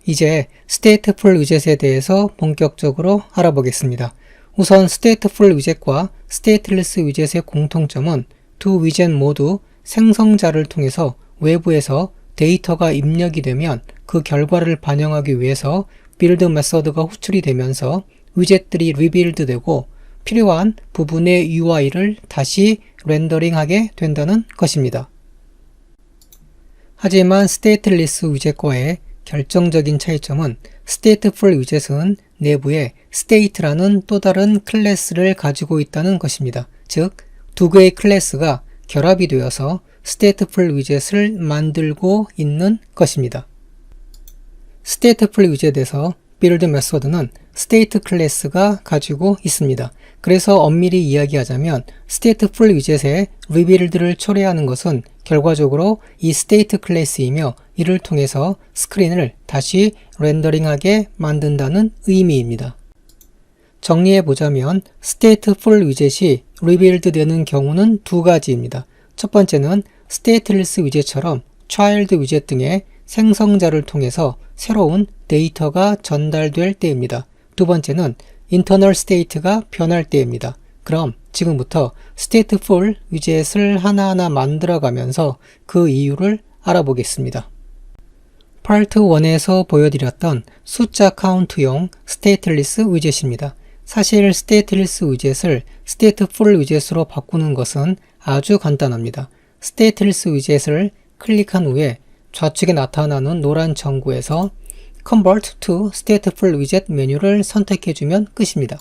이제 stateful 위젯에 대해서 본격적으로 알아보겠습니다. 우선 stateful 위젯과 stateless 위젯의 공통점은 두 위젯 모두 생성자를 통해서 외부에서 데이터가 입력이 되면 그 결과를 반영하기 위해서 build 메서드가 호출이 되면서 위젯들이 리빌드 되고 필요한 부분의 UI를 다시 렌더링하게 된다는 것입니다. 하지만 stateless 위젯과의 결정적인 차이점은 stateful 위젯은 내부에 state라는 또 다른 클래스를 가지고 있다는 것입니다. 즉, 두 개의 클래스가 결합이 되어서 stateful 위젯을 만들고 있는 것입니다. stateful 위젯에서 build 메서드는 state 클래스가 가지고 있습니다. 그래서 엄밀히 이야기하자면 stateful 위젯의 rebuild를 초래하는 것은 결과적으로 이 state 클래스이며 이를 통해서 스크린을 다시 렌더링하게 만든다는 의미입니다. 정리해보자면 stateful 위젯이 rebuild 되는 경우는 두 가지입니다. 첫 번째는 stateless 위젯처럼 child 위젯 등의 생성자를 통해서 새로운 데이터가 전달될 때입니다. 두 번째는 internal state가 변할 때입니다. 그럼 지금부터 stateful 위젯을 하나하나 만들어가면서 그 이유를 알아보겠습니다. 파트 1에서 보여드렸던 숫자 카운트용 stateless 위젯입니다. 사실 stateless 위젯을 stateful 위젯으로 바꾸는 것은 아주 간단합니다. stateless 위젯을 클릭한 후에 좌측에 나타나는 노란 전구에서 Convert to Stateful Widget 메뉴를 선택해주면 끝입니다.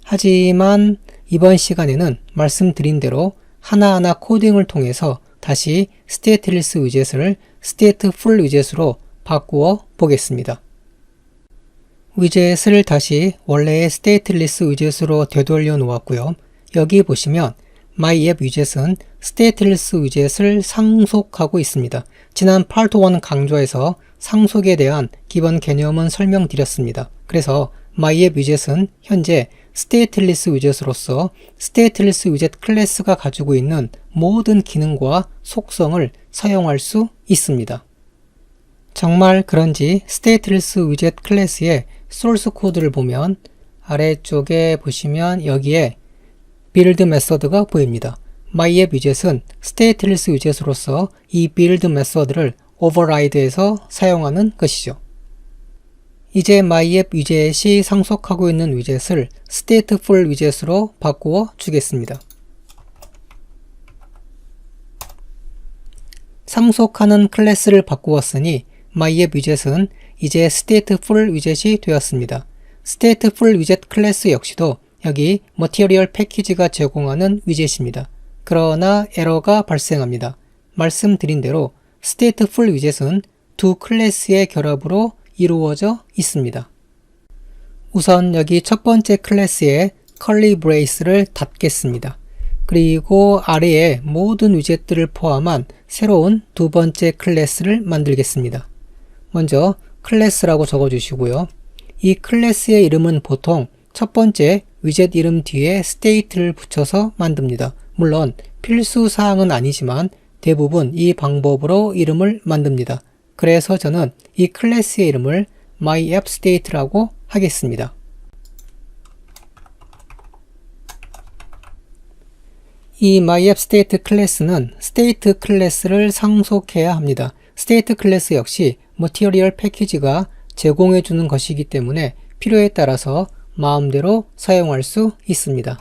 하지만 이번 시간에는 말씀드린 대로 하나하나 코딩을 통해서 다시 Stateless 위젯을 Stateful 위젯으로 바꾸어 보겠습니다. 위젯을 다시 원래의 Stateless 위젯으로 되돌려 놓았고요. 여기 보시면 MyApp 위젯은 Stateless 위젯을 상속하고 있습니다. 지난 파트 1 강좌에서 상속에 대한 기본 개념은 설명드렸습니다. 그래서 MyApp 위젯은 현재 Stateless 위젯으로서 Stateless 위젯 클래스가 가지고 있는 모든 기능과 속성을 사용할 수 있습니다. 정말 그런지 Stateless 위젯 클래스의 소스 코드를 보면 아래쪽에 보시면 여기에 build 메서드가 보입니다. MyApp 위젯은 stateless 위젯으로서 이 build 메서드를 override해서 사용하는 것이죠. 이제 MyApp 위젯이 상속하고 있는 위젯을 stateful 위젯으로 바꾸어 주겠습니다. 상속하는 클래스를 바꾸었으니 MyApp 위젯은 이제 stateful 위젯이 되었습니다. stateful 위젯 클래스 역시도 여기 Material Package가 제공하는 위젯입니다. 그러나 에러가 발생합니다. 말씀드린 대로 stateful 위젯은 두 클래스의 결합으로 이루어져 있습니다. 우선 여기 첫 번째 클래스에 curly brace를 닫겠습니다. 그리고 아래에 모든 위젯들을 포함한 새로운 두 번째 클래스를 만들겠습니다. 먼저 클래스라고 적어주시고요. 이 클래스의 이름은 보통 첫 번째 위젯 이름 뒤에 state를 붙여서 만듭니다. 물론 필수 사항은 아니지만 대부분 이 방법으로 이름을 만듭니다. 그래서 저는 이 클래스의 이름을 MyAppState라고 하겠습니다. 이 MyAppState 클래스는 state 클래스를 상속해야 합니다. state 클래스 역시 Material Package가 제공해주는 것이기 때문에 필요에 따라서 마음대로 사용할 수 있습니다.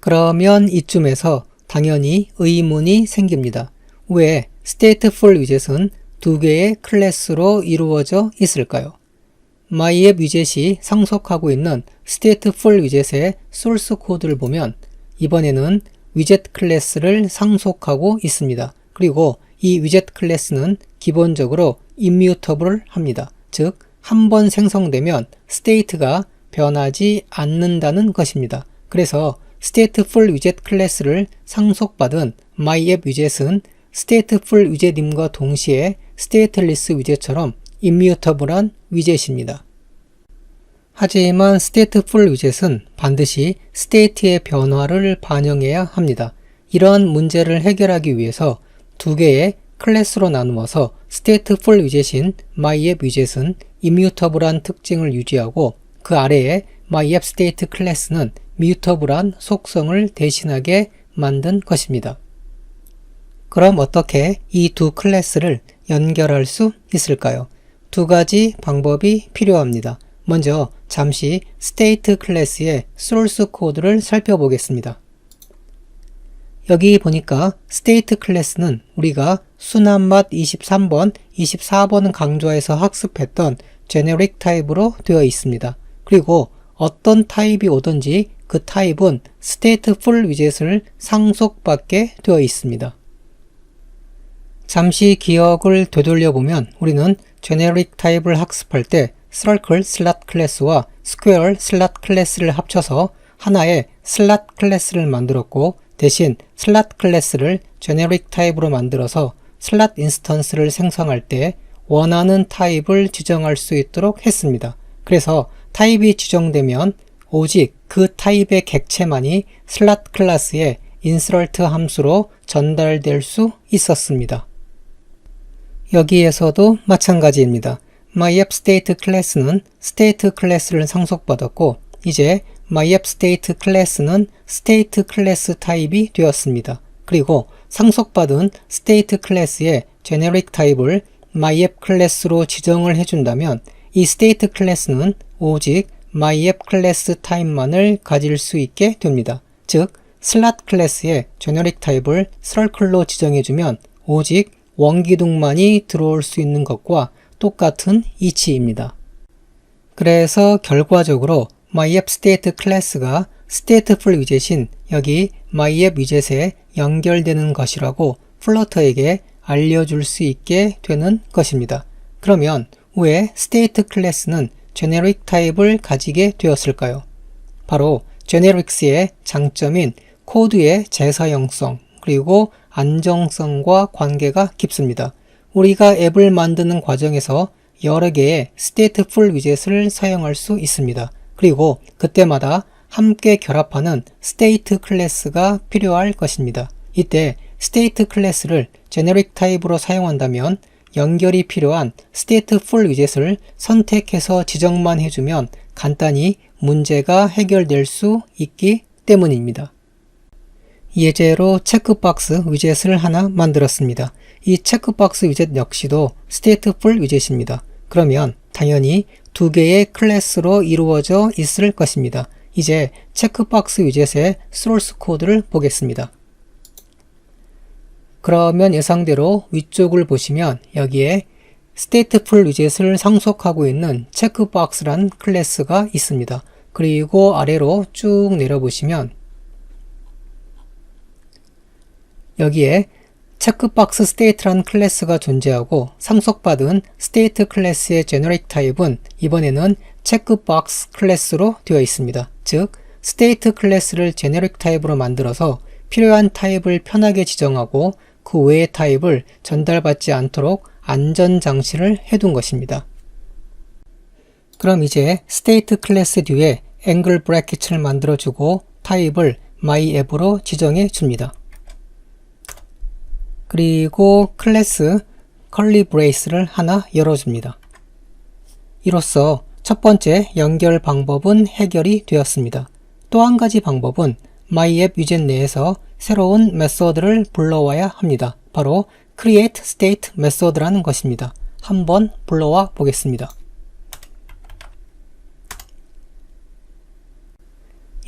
그러면 이쯤에서 당연히 의문이 생깁니다. 왜 stateful 위젯은 두 개의 클래스로 이루어져 있을까요? MyApp 위젯이 상속하고 있는 stateful 위젯의 소스 코드를 보면 이번에는 위젯 클래스를 상속하고 있습니다. 그리고 이 위젯 클래스는 기본적으로 immutable 합니다. 즉, 한 번 생성되면 state가 변하지 않는다는 것입니다. 그래서 stateful 위젯 클래스를 상속받은 MyApp 위젯은 stateful 위젯임과 동시에 stateless 위젯처럼 immutable한 위젯입니다. 하지만 stateful 위젯은 반드시 state의 변화를 반영해야 합니다. 이러한 문제를 해결하기 위해서 두 개의 클래스로 나누어서 stateful 위젯인 myapp 위젯은 immutable한 특징을 유지하고 그 아래에 myappState 클래스는 mutable한 속성을 대신하게 만든 것입니다. 그럼 어떻게 이 두 클래스를 연결할 수 있을까요? 두 가지 방법이 필요합니다. 먼저 잠시 state 클래스의 source 코드를 살펴보겠습니다. 여기 보니까 state 클래스는 우리가 순한맛 23번, 24번 강좌에서 학습했던 generic 타입으로 되어 있습니다. 그리고 어떤 타입이 오든지 그 타입은 stateful 위젯을 상속받게 되어 있습니다. 잠시 기억을 되돌려보면 우리는 generic 타입을 학습할 때 circle slot 클래스와 square slot 클래스를 합쳐서 하나의 slot 클래스를 만들었고 대신 slot 클래스를 generic 타입으로 만들어서 slot 인스턴스를 생성할 때 원하는 타입을 지정할 수 있도록 했습니다. 그래서 타입이 지정되면 오직 그 타입의 객체만이 slot 클래스의 insert 함수로 전달될 수 있었습니다. 여기에서도 마찬가지입니다. myappState 클래스는 state 클래스를 상속받았고 이제 myappState 클래스는 state 클래스 타입이 되었습니다. 그리고 상속받은 state 클래스의 generic 타입을 myapp 클래스로 지정을 해준다면 이 state 클래스는 오직 myapp 클래스 타입만을 가질 수 있게 됩니다. 즉, slot 클래스의 generic 타입을 circle로 지정해주면 오직 원기둥만이 들어올 수 있는 것과 똑같은 이치입니다. 그래서 결과적으로 myappState 클래스가 stateful 위젯인 여기 myapp 위젯에 연결되는 것이라고 플러터에게 알려줄 수 있게 되는 것입니다. 그러면 왜 state 클래스는 generic 타입을 가지게 되었을까요? 바로 generic스의 장점인 코드의 재사용성 그리고 안정성과 관계가 깊습니다. 우리가 앱을 만드는 과정에서 여러 개의 stateful 위젯을 사용할 수 있습니다. 그리고 그때마다 함께 결합하는 state 클래스가 필요할 것입니다. 이때 state 클래스를 generic 타입으로 사용한다면 연결이 필요한 stateful 위젯을 선택해서 지정만 해주면 간단히 문제가 해결될 수 있기 때문입니다. 예제로 체크박스 위젯을 하나 만들었습니다. 이 체크박스 위젯 역시도 stateful 위젯입니다. 그러면 당연히 두 개의 클래스로 이루어져 있을 것입니다. 이제 체크박스 위젯의 source 코드를 보겠습니다. 그러면 예상대로 위쪽을 보시면 여기에 stateful 위젯을 상속하고 있는 체크박스란 클래스가 있습니다. 그리고 아래로 쭉 내려보시면 여기에 체크박스 state란 클래스가 존재하고 상속받은 state 클래스의 generic 타입은 이번에는 체크박스 클래스로 되어 있습니다. 즉, state 클래스를 generic 타입으로 만들어서 필요한 타입을 편하게 지정하고 그 외의 타입을 전달받지 않도록 안전장치를 해둔 것입니다. 그럼 이제 state 클래스 뒤에 angle bracket을 만들어주고 타입을 myapp으로 지정해 줍니다. 그리고 클래스 curly brace를 하나 열어줍니다. 이로써 첫 번째 연결 방법은 해결이 되었습니다. 또 한 가지 방법은 myapp 위젯 내에서 새로운 메소드를 불러와야 합니다. 바로 create state 메소드라는 것입니다. 한번 불러와 보겠습니다.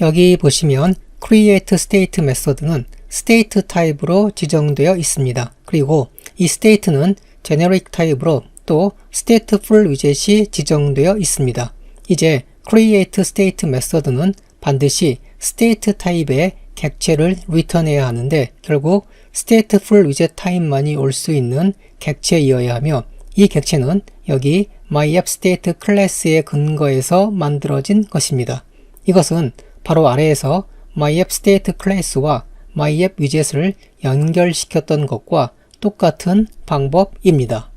여기 보시면 create state 메소드는 state 타입으로 지정되어 있습니다. 그리고 이 state는 generic 타입으로 또 stateful 위젯이 지정되어 있습니다. 이제 create state 메소드는 반드시 state 타입의 객체를 return해야 하는데 결국 stateful 위젯 타입만이 올 수 있는 객체이어야 하며 이 객체는 여기 myappState 클래스의 근거에서 만들어진 것입니다. 이것은 바로 아래에서 myappState 클래스와 myapp 위젯을 연결시켰던 것과 똑같은 방법입니다.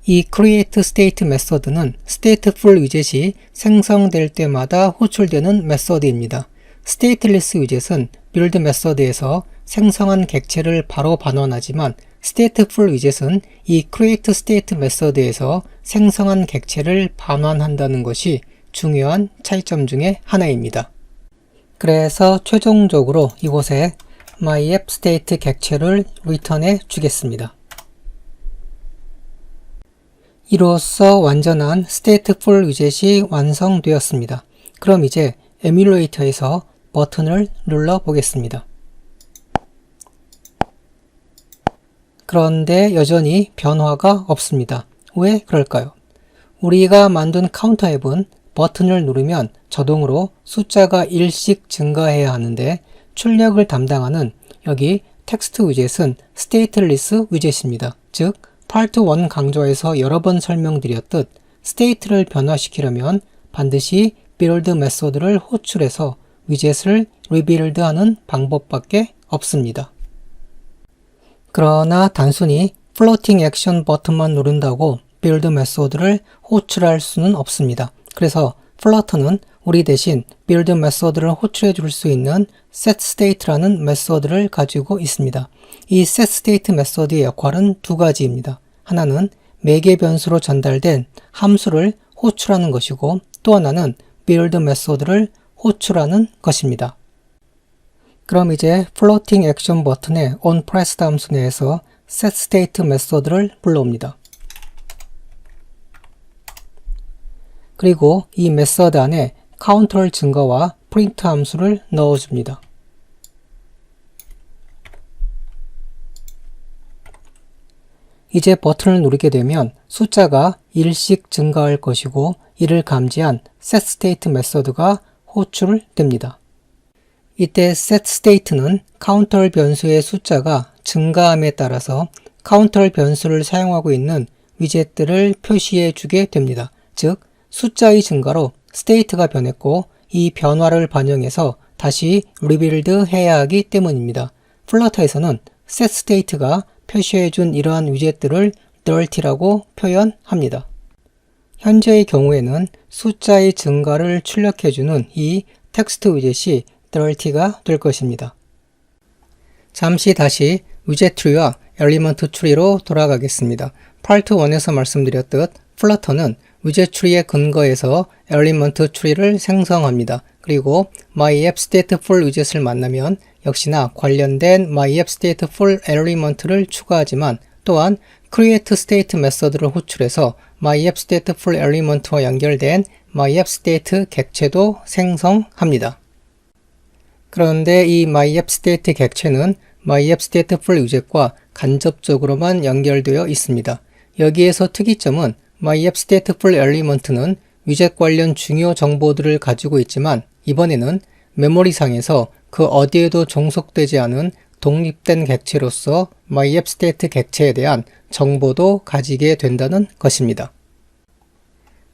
이 create state 메소드는 stateful 위젯이 생성될 때마다 호출되는 메소드입니다. 스테이트리스 위젯은 빌드 메서드에서 생성한 객체를 바로 반환하지만 stateful 위젯은 이 create state 메서드에서 생성한 객체를 반환한다는 것이 중요한 차이점 중에 하나입니다. 그래서 최종적으로 이곳에 myAppState 객체를 리턴해 주겠습니다. 이로써 완전한 stateful 위젯이 완성되었습니다. 그럼 이제 에뮬레이터에서 버튼을 눌러 보겠습니다. 그런데 여전히 변화가 없습니다. 왜 그럴까요? 우리가 만든 카운터 앱은 버튼을 누르면 자동으로 숫자가 1씩 증가해야 하는데 출력을 담당하는 여기 텍스트 위젯은 stateless 위젯입니다. 즉, 파트 1 강좌에서 여러 번 설명드렸듯 state를 변화시키려면 반드시 build 메소드를 호출해서 위젯을 rebuild 하는 방법밖에 없습니다. 그러나 단순히 floating action 버튼만 누른다고 build 메소드를 호출할 수는 없습니다. 그래서 플러터는 우리 대신 build 메소드를 호출해 줄 수 있는 setState라는 메소드를 가지고 있습니다. 이 setState 메소드의 역할은 두 가지입니다. 하나는 매개 변수로 전달된 함수를 호출하는 것이고 또 하나는 build 메소드를 호출하는 것입니다. 그럼 이제 floating action 버튼의 onPressed 함수 내에서 setState 메소드를 불러옵니다. 그리고 이 메서드 안에 카운터를 증가와 print 함수를 넣어줍니다. 이제 버튼을 누르게 되면 숫자가 1씩 증가할 것이고 이를 감지한 setState 메서드가 호출됩니다. 이때 setState는 카운터 변수의 숫자가 증가함에 따라서 카운터 변수를 사용하고 있는 위젯들을 표시해 주게 됩니다. 즉, 숫자의 증가로 state가 변했고 이 변화를 반영해서 다시 rebuild 해야 하기 때문입니다. 플러터에서는 setState가 표시해준 이러한 위젯들을 dirty라고 표현합니다. 현재의 경우에는 숫자의 증가를 출력해주는 이 텍스트 위젯이 dirty가 될 것입니다. 잠시 다시 위젯 트리와 엘리먼트 트리로 돌아가겠습니다. 파트 1에서 말씀드렸듯 플러터는 위젯 트리에 근거해서 엘리먼트 트리를 생성합니다. 그리고 myAppStateful 위젯을 만나면 역시나 관련된 myAppStateful 엘리먼트를 추가하지만 또한 createState 메서드를 호출해서 myAppStateful 엘리먼트와 연결된 myAppState 객체도 생성합니다. 그런데 이 myAppState 객체는 myAppStateful 위젯과 간접적으로만 연결되어 있습니다. 여기에서 특이점은 myAppStateful 엘리먼트는 위젯 관련 중요 정보들을 가지고 있지만 이번에는 메모리상에서 그 어디에도 종속되지 않은 독립된 객체로서 myAppState 객체에 대한 정보도 가지게 된다는 것입니다.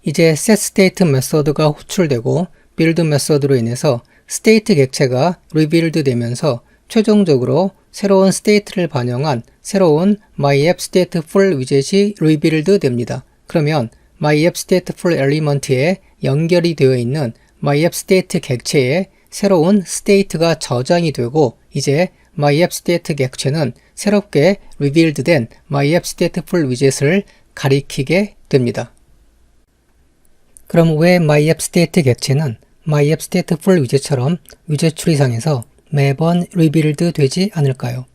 이제 setState 메서드가 호출되고 build 메서드로 인해서 state 객체가 rebuild 되면서 최종적으로 새로운 state를 반영한 새로운 myAppStateful 위젯이 rebuild 됩니다. 그러면 myAppStateful 엘리먼트에 연결이 되어 있는 myAppState 객체에 새로운 state가 저장이 되고 이제 myAppState 객체는 새롭게 rebuild된 myAppStateful 위젯을 가리키게 됩니다. 그럼 왜 myAppState 객체는 myAppStateful 위젯처럼 위젯 추리상에서 매번 rebuild 되지 않을까요?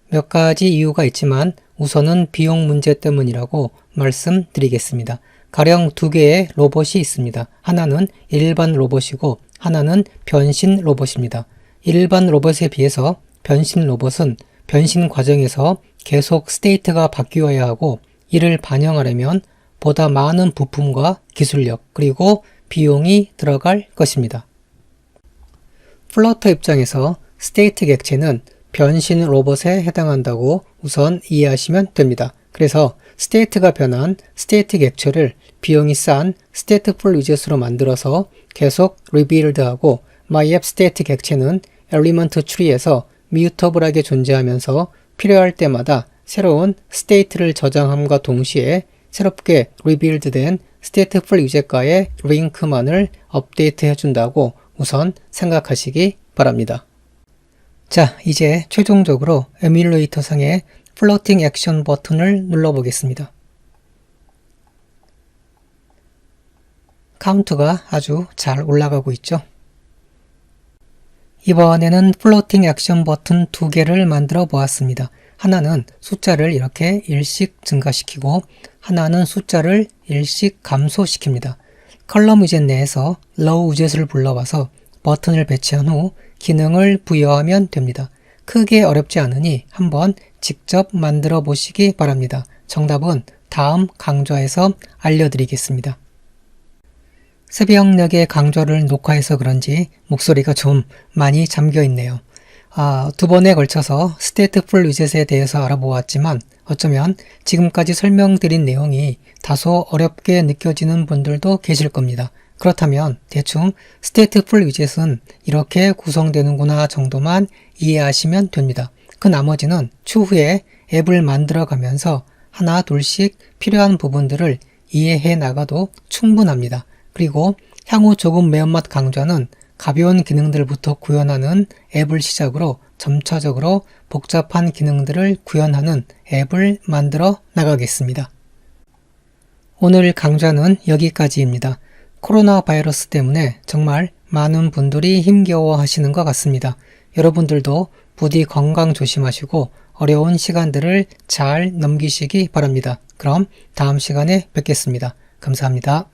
몇 가지 이유가 있지만 우선은 비용 문제 때문이라고 말씀드리겠습니다. 가령 두 개의 로봇이 있습니다. 하나는 일반 로봇이고 하나는 변신 로봇입니다. 일반 로봇에 비해서 변신 로봇은 변신 과정에서 계속 스테이트가 바뀌어야 하고 이를 반영하려면 보다 많은 부품과 기술력 그리고 비용이 들어갈 것입니다. 플러터 입장에서 스테이트 객체는 변신 로봇에 해당한다고 우선 이해하시면 됩니다. 그래서 스테이트가 변한 스테이트 객체를 비용이 싼 stateful 위젯으로 만들어서 계속 rebuild하고 myAppState 객체는 엘리먼트 트리에서 뮤터블하게 존재하면서 필요할 때마다 새로운 state를 저장함과 동시에 새롭게 rebuild된 stateful 위젯과의 링크만을 업데이트 해준다고 우선 생각하시기 바랍니다. 자, 이제 최종적으로 에뮬레이터 상의 플로팅 액션 버튼을 눌러보겠습니다. 카운트가 아주 잘 올라가고 있죠. 이번에는 플로팅 액션 버튼 2개를 만들어 보았습니다. 하나는 숫자를 이렇게 1씩 증가시키고 하나는 숫자를 1씩 감소시킵니다. 컬럼 위젯 내에서 러우 위젯을 불러와서 버튼을 배치한 후 기능을 부여하면 됩니다. 크게 어렵지 않으니 한번 직접 만들어 보시기 바랍니다. 정답은 다음 강좌에서 알려드리겠습니다. 새벽 4개 강좌를 녹화해서 그런지 목소리가 좀 많이 잠겨 있네요. 2번에 걸쳐서 스테이트풀 위젯에 대해서 알아보았지만 어쩌면 지금까지 설명드린 내용이 다소 어렵게 느껴지는 분들도 계실 겁니다. 그렇다면 대충 스테이트풀 위젯은 이렇게 구성되는구나 정도만 이해하시면 됩니다. 그 나머지는 추후에 앱을 만들어 가면서 하나 둘씩 필요한 부분들을 이해해 나가도 충분합니다. 그리고 향후 조금 매운맛 강좌는 가벼운 기능들부터 구현하는 앱을 시작으로 점차적으로 복잡한 기능들을 구현하는 앱을 만들어 나가겠습니다. 오늘 강좌는 여기까지입니다. 코로나 바이러스 때문에 정말 많은 분들이 힘겨워 하시는 것 같습니다. 여러분들도 부디 건강 조심하시고 어려운 시간들을 잘 넘기시기 바랍니다. 그럼 다음 시간에 뵙겠습니다. 감사합니다.